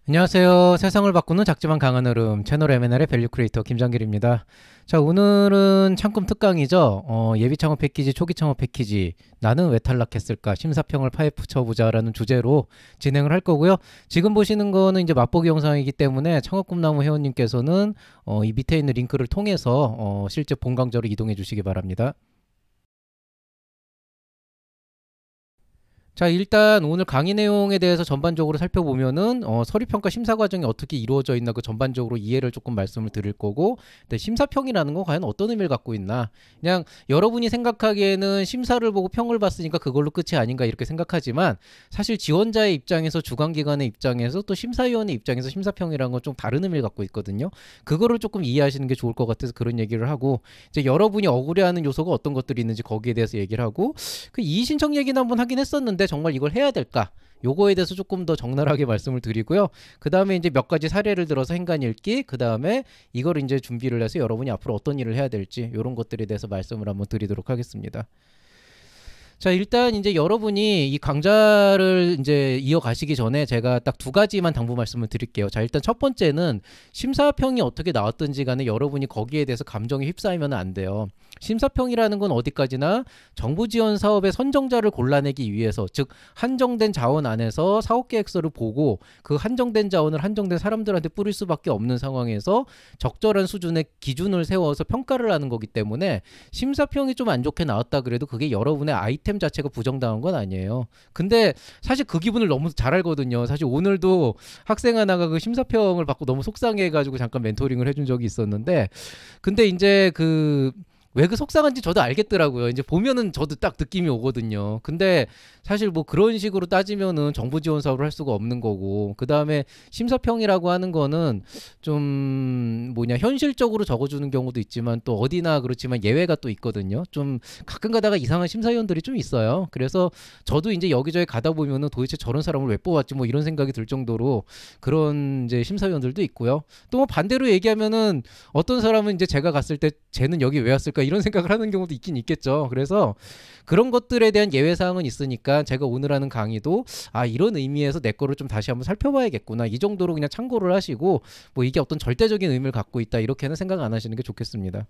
안녕하세요. 세상을 바꾸는 작지만 강한 흐름 채널 M&R의 밸류 크리에이터 김장길입니다. 자, 오늘은 창꿈 특강이죠. 예비 창업 패키지, 초기 창업 패키지, 나는 왜 탈락했을까? 심사평을 파헤쳐보자라는 주제로 진행을 할 거고요. 지금 보시는 거는 이제 맛보기 영상이기 때문에 창업꿈나무 회원님께서는 이 밑에 있는 링크를 통해서 실제 본 강좌로 이동해 주시기 바랍니다. 자, 일단 오늘 강의 내용에 대해서 전반적으로 살펴보면은 서류평가 심사 과정이 어떻게 이루어져 있나 그 전반적으로 이해를 조금 말씀을 드릴 거고, 근데 심사평이라는 건 과연 어떤 의미를 갖고 있나, 그냥 여러분이 생각하기에는 심사를 보고 평을 봤으니까 그걸로 끝이 아닌가 이렇게 생각하지만, 사실 지원자의 입장에서, 주관기관의 입장에서, 또 심사위원의 입장에서 심사평이라는 건 좀 다른 의미를 갖고 있거든요. 그거를 조금 이해하시는 게 좋을 것 같아서 그런 얘기를 하고, 이제 여러분이 억울해하는 요소가 어떤 것들이 있는지 거기에 대해서 얘기를 하고, 그 이의신청 얘기는 한번 하긴 했었는데 정말 이걸 해야 될까? 요거에 대해서 조금 더 적나라하게 말씀을 드리고요. 그 다음에 이제 몇 가지 사례를 들어서 행간 읽기, 그 다음에 이걸 이제 준비를 해서 여러분이 앞으로 어떤 일을 해야 될지 이런 것들에 대해서 말씀을 한번 드리도록 하겠습니다. 자, 일단 이제 여러분이 이 강좌를 이제 이어가시기 전에 제가 딱 두 가지만 당부 말씀을 드릴게요. 자, 일단 첫 번째는 심사평이 어떻게 나왔든지 간에 여러분이 거기에 대해서 감정에 휩싸이면 안 돼요. 심사평이라는 건 어디까지나 정부 지원 사업의 선정자를 골라내기 위해서, 즉 한정된 자원 안에서 사업 계획서를 보고 그 한정된 자원을 한정된 사람들한테 뿌릴 수밖에 없는 상황에서 적절한 수준의 기준을 세워서 평가를 하는 거기 때문에, 심사평이 좀 안 좋게 나왔다 그래도 그게 여러분의 아이템 자체가 부정당한 건 아니에요. 근데 사실 그 기분을 너무 잘 알거든요. 사실 오늘도 학생 하나가 그 심사평을 받고 너무 속상해가지고 잠깐 멘토링을 해준 적이 있었는데, 근데 이제 왜 그 속상한지 저도 알겠더라고요. 이제 보면은 저도 딱 느낌이 오거든요. 근데 사실 뭐 그런 식으로 따지면은 정부 지원 사업을 할 수가 없는 거고, 그 다음에 심사평이라고 하는 거는 좀 현실적으로 적어주는 경우도 있지만 또 어디나 그렇지만 예외가 또 있거든요. 좀 가끔 가다가 이상한 심사위원들이 좀 있어요. 그래서 저도 이제 여기저기 가다 보면은 도대체 저런 사람을 왜 뽑았지 뭐 이런 생각이 들 정도로 그런 이제 심사위원들도 있고요. 또 뭐 반대로 얘기하면은 어떤 사람은 이제 제가 갔을 때 쟤는 여기 왜 왔을까 이런 생각을 하는 경우도 있긴 있겠죠. 그래서 그런 것들에 대한 예외 사항은 있으니까 제가 오늘 하는 강의도 이런 의미에서 내 거를 좀 다시 한번 살펴봐야겠구나 이 정도로 그냥 참고를 하시고, 뭐 이게 어떤 절대적인 의미를 갖고 있다 이렇게는 생각 안 하시는 게 좋겠습니다.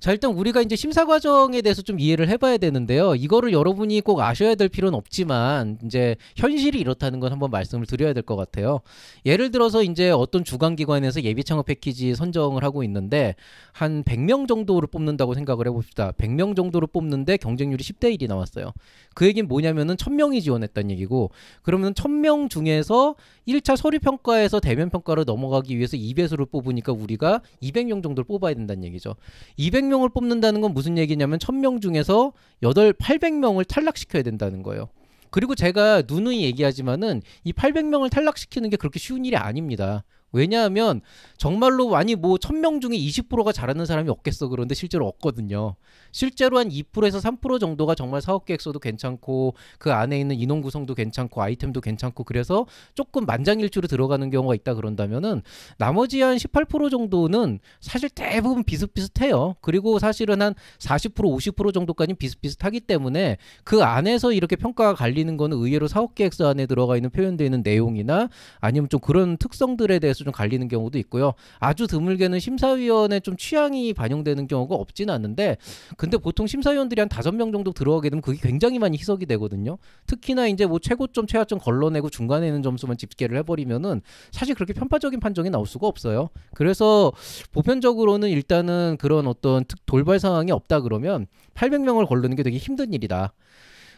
자, 일단 우리가 이제 심사 과정에 대해서 좀 이해를 해봐야 되는데요. 이거를 여러분이 꼭 아셔야 될 필요는 없지만 이제 현실이 이렇다는 건 한번 말씀을 드려야 될 것 같아요. 예를 들어서 이제 어떤 주관기관에서 예비 창업 패키지 선정을 하고 있는데 한 100명 정도를 뽑는다고 생각을 해봅시다. 100명 정도를 뽑는데 경쟁률이 10대 1이 나왔어요. 그 얘기는 뭐냐면은 1000명이 지원했다는 얘기고, 그러면 1000명 중에서 1차 서류평가에서 대면평가로 넘어가기 위해서 2배수를 뽑으니까 우리가 200명 정도를 뽑아야 된다는 얘기죠. 200명을 뽑는다는 건 무슨 얘기냐면 1000명 중에서 800명을 탈락시켜야 된다는 거예요. 그리고 제가 누누이 얘기하지만은 이 800명을 탈락시키는 게 그렇게 쉬운 일이 아닙니다. 왜냐하면 정말로 뭐 1000명 중에 20%가 잘하는 사람이 없겠어. 그런데 실제로 없거든요. 실제로 한 2%에서 3% 정도가 정말 사업계획서도 괜찮고 그 안에 있는 인원 구성도 괜찮고 아이템도 괜찮고 그래서 조금 만장일치로 들어가는 경우가 있다 그런다면은 나머지 한 18% 정도는 사실 대부분 비슷비슷해요. 그리고 사실은 한 40% 50% 정도까지 비슷비슷하기 때문에 그 안에서 이렇게 평가가 갈리는 거는 의외로 사업계획서 안에 들어가 있는 표현되어 있는 내용이나 아니면 좀 그런 특성들에 대해서 좀 갈리는 경우도 있고요. 아주 드물게는 심사위원의 좀 취향이 반영되는 경우가 없지는 않는데, 근데 보통 심사위원들이 한 5명 정도 들어가게 되면 그게 굉장히 많이 희석이 되거든요. 특히나 이제 뭐 최고점, 최하점 걸러내고 중간에 있는 점수만 집계를 해버리면은 사실 그렇게 편파적인 판정이 나올 수가 없어요. 그래서 보편적으로는 일단은 그런 어떤 돌발 상황이 없다 그러면 800명을 걸르는 게 되게 힘든 일이다.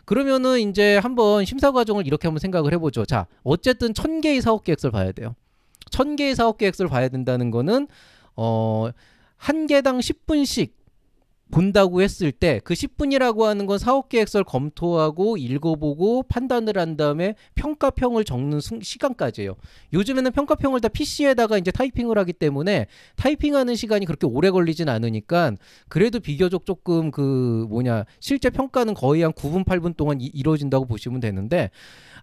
그러면은 이제 한번 심사 과정을 이렇게 한번 생각을 해보죠. 자, 어쨌든 1000개의 사업 계획서를 봐야 돼요. 1000개의 사업 계획서를 봐야 된다는 거는 한 개당 10분씩 본다고 했을 때 그 10분이라고 하는 건 사업 계획서를 검토하고 읽어보고 판단을 한 다음에 평가평을 적는 시간까지예요. 요즘에는 평가평을 다 PC에다가 이제 타이핑을 하기 때문에 타이핑하는 시간이 그렇게 오래 걸리진 않으니까 그래도 비교적 조금 실제 평가는 거의 한 9분 8분 동안 이루어진다고 보시면 되는데,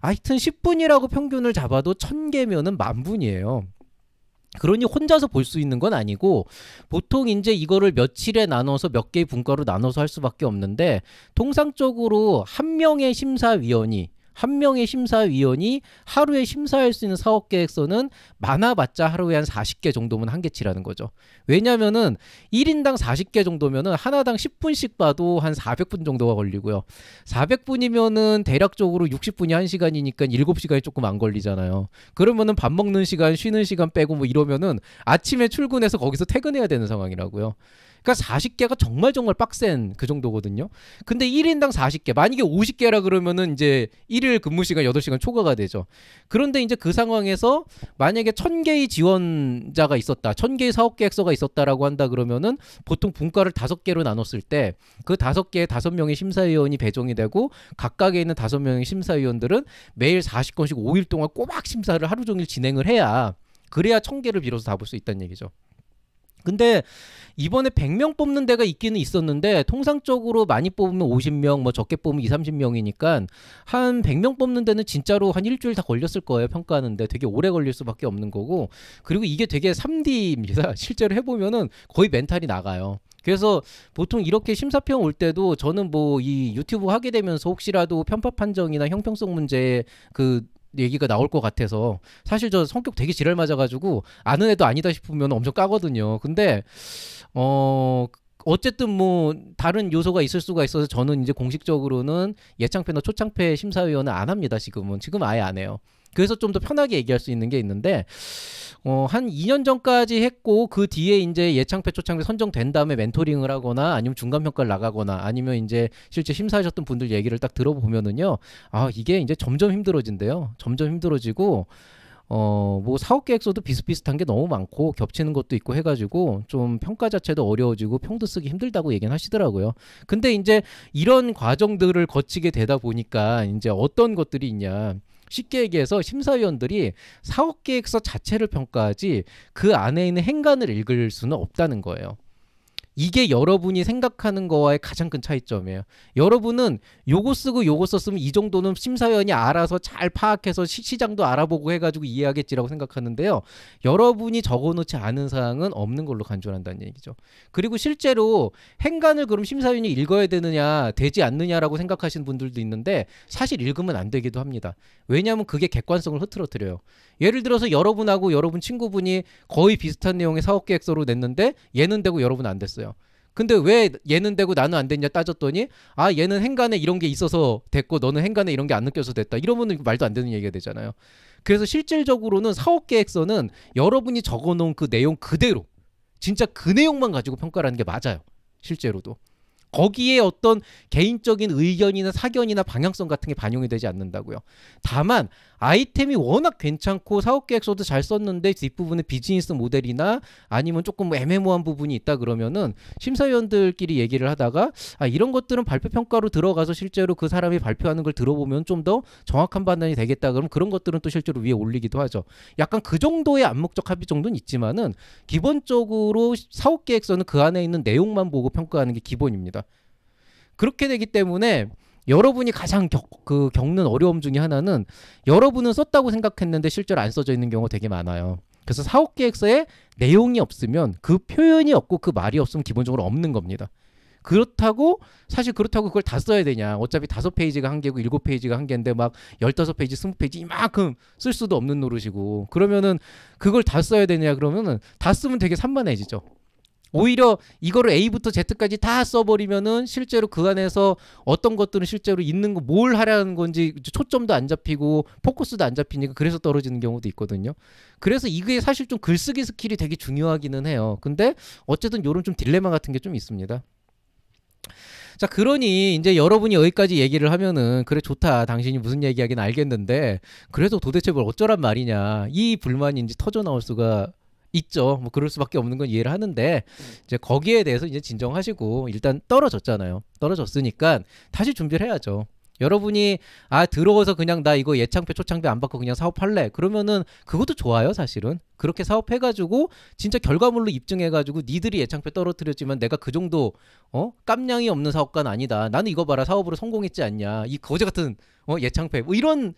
하여튼 10분이라고 평균을 잡아도 1000개면은 10,000분이에요. 그러니 혼자서 볼 수 있는 건 아니고 보통 이제 이거를 며칠에 나눠서 몇 개의 분과로 나눠서 할 수밖에 없는데, 통상적으로 한 명의 심사위원이 한 명의 심사위원이 하루에 심사할 수 있는 사업 계획서는 많아봤자 하루에 한 40개 정도면 한계치라는 거죠. 왜냐면은 1인당 40개 정도면은 하나당 10분씩 봐도 한 400분 정도가 걸리고요. 400분이면은 대략적으로 60분이 1시간이니까 7시간이 조금 안 걸리잖아요. 그러면은 밥 먹는 시간, 쉬는 시간 빼고 뭐 이러면은 아침에 출근해서 거기서 퇴근해야 되는 상황이라고요. 그러니까 40개가 정말 빡센 그 정도거든요. 근데 1인당 40개, 만약에 50개라 그러면은 이제 1일 근무 시간 8시간 초과가 되죠. 그런데 이제 그 상황에서 만약에 1000개의 지원자가 있었다, 1000개의 사업 계획서가 있었다라고 한다 그러면은 보통 분과를 5개로 나눴을 때 그 5개에 5명의 심사위원이 배정이 되고 각각에 있는 5명의 심사위원들은 매일 40건씩 5일 동안 꼬박 심사를 하루 종일 진행을 해야, 그래야 1000개를 비로소 다 볼 수 있다는 얘기죠. 근데 이번에 100명 뽑는 데가 있기는 있었는데 통상적으로 많이 뽑으면 50명, 뭐 적게 뽑으면 2, 30명이니까 한 100명 뽑는 데는 진짜로 한 일주일 다 걸렸을 거예요. 평가하는데 되게 오래 걸릴 수밖에 없는 거고, 그리고 이게 되게 3D입니다. 실제로 해보면은 거의 멘탈이 나가요. 그래서 보통 이렇게 심사평 올 때도 저는 뭐 이 유튜브 하게 되면서 혹시라도 편파 판정이나 형평성 문제 그 얘기가 나올 것 같아서, 사실 저 성격 되게 지랄 맞아가지고 아는 애도 아니다 싶으면 엄청 까거든요. 근데 어쨌든 뭐 다른 요소가 있을 수가 있어서 저는 이제 공식적으로는 예창패나 초창패 심사위원은 안 합니다. 지금 아예 안 해요. 그래서 좀 더 편하게 얘기할 수 있는 게 있는데, 한 2년 전까지 했고 그 뒤에 이제 예창패 초창패 선정된 다음에 멘토링을 하거나 아니면 중간 평가를 나가거나 아니면 이제 실제 심사하셨던 분들 얘기를 딱 들어보면은요, 아 이게 이제 점점 힘들어진대요. 점점 힘들어지고 뭐 사업 계획서도 비슷비슷한 게 너무 많고 겹치는 것도 있고 해가지고 좀 평가 자체도 어려워지고 평도 쓰기 힘들다고 얘기는 하시더라고요. 근데 이제 이런 과정들을 거치게 되다 보니까 이제 어떤 것들이 있냐, 쉽게 얘기해서 심사위원들이 사업계획서 자체를 평가하지 그 안에 있는 행간을 읽을 수는 없다는 거예요. 이게 여러분이 생각하는 거와의 가장 큰 차이점이에요. 여러분은 요거 쓰고 요거 썼으면 이 정도는 심사위원이 알아서 잘 파악해서 시장도 알아보고 해가지고 이해하겠지라고 생각하는데요. 여러분이 적어놓지 않은 사항은 없는 걸로 간주한다는 얘기죠. 그리고 실제로 행간을 그럼 심사위원이 읽어야 되지 않느냐라고 생각하시는 분들도 있는데 사실 읽으면 안 되기도 합니다. 왜냐하면 그게 객관성을 흐트러뜨려요. 예를 들어서 여러분하고 여러분 친구분이 거의 비슷한 내용의 사업계획서로 냈는데 얘는 되고 여러분은 안 됐어요. 근데 왜 얘는 되고 나는 안 됐냐 따졌더니, 아 얘는 행간에 이런 게 있어서 됐고 너는 행간에 이런 게 안 느껴서 됐다, 이러면 말도 안 되는 얘기가 되잖아요. 그래서 실질적으로는 사업계획서는 여러분이 적어놓은 그 내용 그대로 진짜 그 내용만 가지고 평가라는 게 맞아요. 실제로도 거기에 어떤 개인적인 의견이나 사견이나 방향성 같은 게 반영이 되지 않는다고요. 다만 아이템이 워낙 괜찮고 사업계획서도 잘 썼는데 뒷부분에 비즈니스 모델이나 아니면 조금 애매모호한 부분이 있다 그러면은 심사위원들끼리 얘기를 하다가, 아 이런 것들은 발표평가로 들어가서 실제로 그 사람이 발표하는 걸 들어보면 좀 더 정확한 판단이 되겠다 그러면 그런 것들은 또 실제로 위에 올리기도 하죠. 약간 그 정도의 암묵적 합의 정도는 있지만은 기본적으로 사업계획서는 그 안에 있는 내용만 보고 평가하는 게 기본입니다. 그렇게 되기 때문에 여러분이 가장 겪는 어려움 중에 하나는, 여러분은 썼다고 생각했는데 실제로 안 써져 있는 경우가 되게 많아요. 그래서 사업계획서에 내용이 없으면, 그 표현이 없고 그 말이 없으면 기본적으로 없는 겁니다. 사실 그렇다고 그걸 다 써야 되냐, 어차피 5페이지가 한 개고 7페이지가 한 개인데 막 15페이지 20페이지 이만큼 쓸 수도 없는 노릇이고, 그러면은 그걸 다 써야 되냐 그러면은 다 쓰면 되게 산만해지죠. 오히려 이거를 A부터 Z까지 다 써버리면은 실제로 그 안에서 어떤 것들은 실제로 있는 거 뭘 하라는 건지 초점도 안 잡히고 포커스도 안 잡히니까 그래서 떨어지는 경우도 있거든요. 그래서 이게 사실 좀 글쓰기 스킬이 되게 중요하기는 해요. 근데 어쨌든 이런 좀 딜레마 같은 게 좀 있습니다. 자, 그러니 이제 여러분이 여기까지 얘기를 하면은 그래 좋다, 당신이 무슨 얘기하긴 알겠는데 그래도 도대체 뭘 어쩌란 말이냐, 이 불만이 이제 터져 나올 수가 있죠. 뭐 그럴 수밖에 없는 건 이해를 하는데, 이제 거기에 대해서 이제 진정하시고, 일단 떨어졌잖아요. 떨어졌으니까 다시 준비를 해야죠. 여러분이 들어와서 그냥 나 이거 예창패 초창패 안 받고 그냥 사업할래 그러면은 그것도 좋아요. 사실은 그렇게 사업해가지고 진짜 결과물로 입증해가지고 니들이 예창패 떨어뜨렸지만 내가 그 정도 깜냥이 없는 사업가는 아니다, 나는 이거 봐라 사업으로 성공했지 않냐, 이 거지 같은 예창패 뭐 이런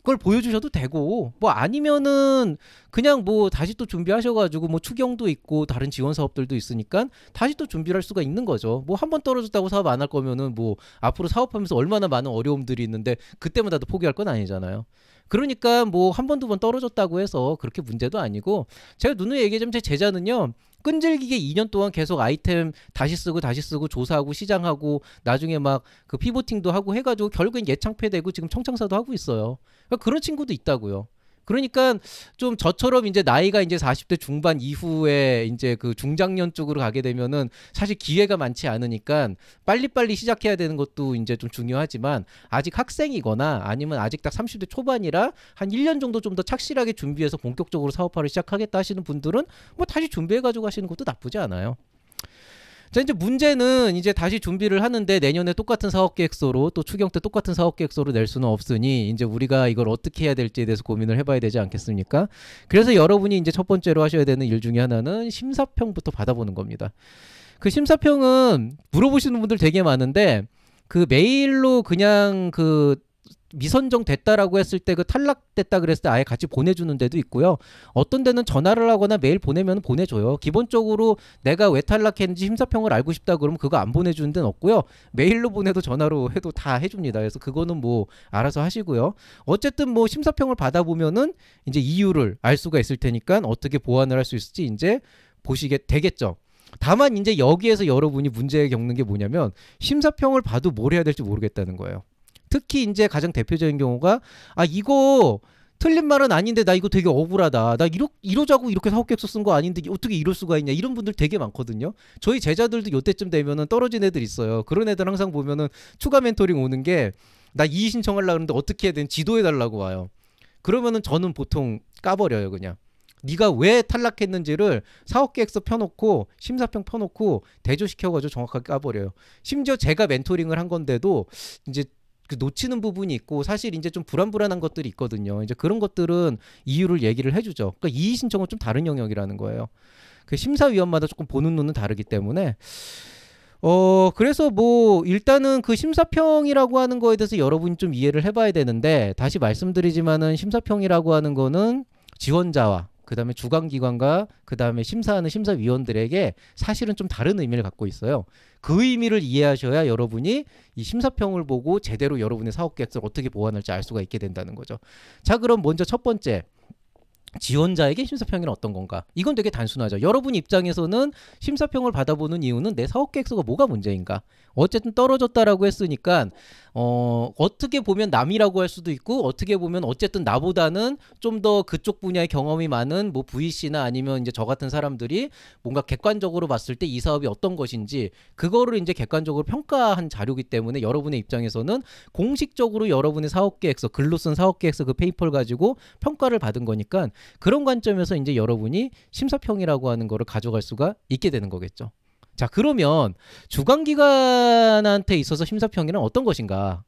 그걸 보여주셔도 되고 뭐 아니면은 그냥 뭐 다시 또 준비하셔가지고 뭐 추경도 있고 다른 지원 사업들도 있으니까 다시 또 준비를 할 수가 있는 거죠. 뭐 한 번 떨어졌다고 사업 안 할 거면은 뭐 앞으로 사업하면서 얼마나 많은 어려움들이 있는데 그때마다 도 포기할 건 아니잖아요. 그러니까 뭐 한 번 두 번 떨어졌다고 해서 그렇게 문제도 아니고 제가 누누이 얘기하자면 제 제자는요. 끈질기게 2년 동안 계속 아이템 다시 쓰고 조사하고 시장하고 나중에 막 그 피보팅도 하고 해가지고 결국엔 예창패되고 지금 청창사도 하고 있어요. 그러니까 그런 친구도 있다고요. 그러니까 좀 저처럼 이제 나이가 이제 40대 중반 이후에 이제 그 중장년 쪽으로 가게 되면은 사실 기회가 많지 않으니까 빨리빨리 시작해야 되는 것도 이제 좀 중요하지만 아직 학생이거나 아니면 아직 딱 30대 초반이라 한 1년 정도 좀 더 착실하게 준비해서 본격적으로 사업화를 시작하겠다 하시는 분들은 뭐 다시 준비해 가지고 하시는 것도 나쁘지 않아요. 자, 이제 문제는 이제 다시 준비를 하는데 내년에 똑같은 사업계획서로 또 추경 때 똑같은 사업계획서로 낼 수는 없으니 이제 우리가 이걸 어떻게 해야 될지에 대해서 고민을 해봐야 되지 않겠습니까? 그래서 여러분이 이제 첫 번째로 하셔야 되는 일 중에 하나는 심사평부터 받아보는 겁니다. 그 심사평은 물어보시는 분들 되게 많은데 그 메일로 그냥 그 미선정 됐다라고 했을 때 그 탈락됐다 그랬을 때 아예 같이 보내주는 데도 있고요. 어떤 데는 전화를 하거나 메일 보내면 보내줘요. 기본적으로 내가 왜 탈락했는지 심사평을 알고 싶다 그러면 그거 안 보내주는 데는 없고요. 메일로 보내도 전화로 해도 다 해줍니다. 그래서 그거는 뭐 알아서 하시고요. 어쨌든 뭐 심사평을 받아보면은 이제 이유를 알 수가 있을 테니까 어떻게 보완을 할 수 있을지 이제 보시게 되겠죠. 다만 이제 여기에서 여러분이 문제 겪는 게 뭐냐면 심사평을 봐도 뭘 해야 될지 모르겠다는 거예요. 특히 이제 가장 대표적인 경우가 아 이거 틀린 말은 아닌데 나 이거 되게 억울하다. 나 이러자고 이렇게 사업계획서 쓴 거 아닌데 어떻게 이럴 수가 있냐. 이런 분들 되게 많거든요. 저희 제자들도 요때쯤 되면은 떨어진 애들 있어요. 그런 애들 항상 보면은 추가 멘토링 오는 게 나 이의 신청하려고 하는데 어떻게 해야 되는 지도해달라고 와요. 그러면은 저는 보통 까버려요 그냥. 네가 왜 탈락했는지를 사업계획서 펴놓고 심사평 펴놓고 대조시켜가지고 정확하게 까버려요. 심지어 제가 멘토링을 한 건데도 이제 그 놓치는 부분이 있고 사실 이제 좀 불안한 것들이 있거든요. 이제 그런 것들은 이유를 얘기를 해주죠. 그러니까 이의 신청은 좀 다른 영역이라는 거예요. 그 심사위원마다 조금 보는 눈은 다르기 때문에 그래서 뭐 일단은 그 심사평이라고 하는 거에 대해서 여러분이 좀 이해를 해봐야 되는데 다시 말씀드리지만은 심사평이라고 하는 거는 지원자와 그 다음에 주관기관과 그 다음에 심사하는 심사위원들에게 사실은 좀 다른 의미를 갖고 있어요. 그 의미를 이해하셔야 여러분이 이 심사평을 보고 제대로 여러분의 사업계획서를 어떻게 보완할지 알 수가 있게 된다는 거죠. 자, 그럼 먼저 첫 번째. 지원자에게 심사평이란 어떤 건가? 이건 되게 단순하죠. 여러분 입장에서는 심사평을 받아보는 이유는 내 사업계획서가 뭐가 문제인가? 어쨌든 떨어졌다라고 했으니까 어떻게 보면 남이라고 할 수도 있고 어떻게 보면 어쨌든 나보다는 좀 더 그쪽 분야의 경험이 많은 뭐 VC나 아니면 이제 저 같은 사람들이 뭔가 객관적으로 봤을 때 이 사업이 어떤 것인지 그거를 이제 객관적으로 평가한 자료이기 때문에 여러분의 입장에서는 공식적으로 여러분의 사업계획서 글로 쓴 사업계획서 그 페이퍼를 가지고 평가를 받은 거니까 그런 관점에서 이제 여러분이 심사평이라고 하는 거를 가져갈 수가 있게 되는 거겠죠. 자, 그러면 주관기관한테 있어서 심사평이란 어떤 것인가?